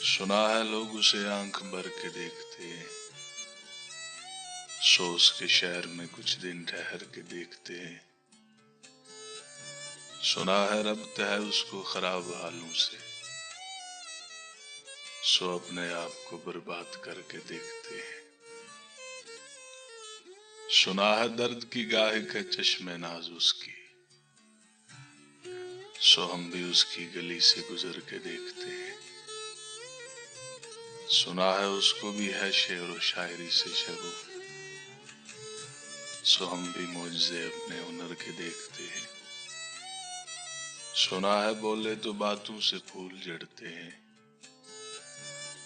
सुना है लोग उसे आंख भर के देखते हैं, सो उसके शहर में कुछ दिन ठहर के देखते हैं। सुना है रब्त है उसको खराब हालों से, सो अपने आप को बर्बाद करके देखते हैं। सुना है दर्द की गाहिक है चश्मे नाज उसकी, सो हम भी उसकी गली से गुजर के देखते हैं। सुना है उसको भी है शेर और शायरी से शगुफ, सो हम भी मुझसे अपने हुनर के देखते हैं। सुना है बोले तो बातों से फूल जड़ते हैं,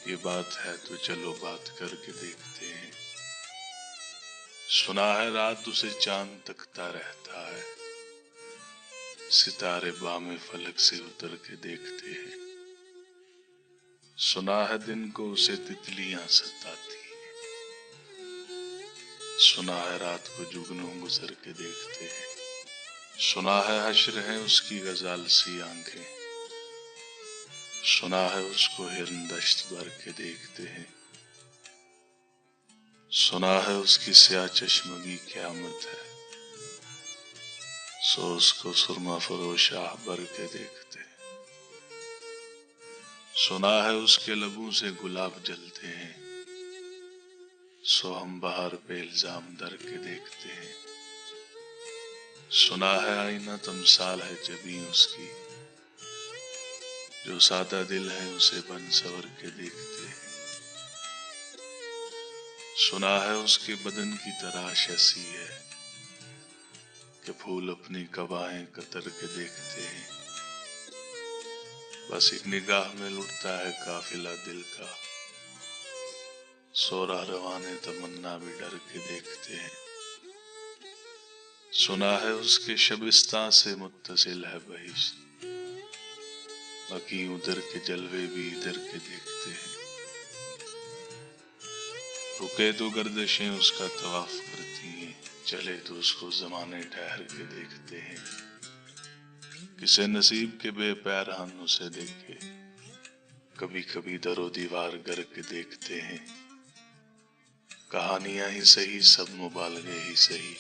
ये बात है तो चलो बात करके देखते हैं। सुना है रात उसे चांद तकता रहता है, सितारे बामे फलक से उतर के देखते हैं। सुना है दिन को उसे तितलियां सताती हैं, सुना है रात को जुगनू गुजर के देखते हैं। सुना है हश्र है उसकी गजाल सी आंखें, सुना है उसको हिरन दश्त भर के देखते हैं। सुना है उसकी स्याह चश्मगी क़यामत है, सो उसको सुरमा फरोश आह भर के देखते हैं। सुना है उसके लबों से गुलाब जलते हैं, सो हम बहार पे इल्जाम दर के देखते हैं। सुना है आईना तमसाल है जबीं उसकी, जो सादा दिल है उसे बन सवर के देखते हैं। सुना है उसके बदन की तराश ऐसी है कि फूल अपनी कवाएं कतर के देखते हैं। बस एक निगाह में लुटता है काफिला दिल का, सोरा रवाने तमन्ना भी डर के देखते हैं। सुना है उसके शबिस्तां से मुत्तसिल है बहिश्त, बाकी उधर के जलवे भी इधर के देखते हैं। रुके तो गर्दिशें उसका तवाफ करती हैं, चले तो उसको ज़माने ठहर के देखते हैं। किसे नसीब के बेपैरान उसे देखे, कभी कभी दरो दीवार गर के देखते हैं। कहानियां ही सही सब मुबालगे ही सही,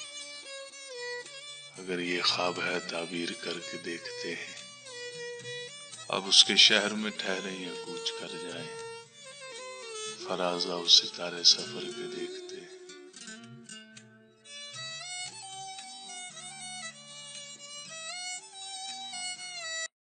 अगर ये ख्वाब है ताबीर करके देखते हैं। अब उसके शहर में ठहरे या कूच कर जाएं, फराजा उस सितारे सफर के देखते हैं।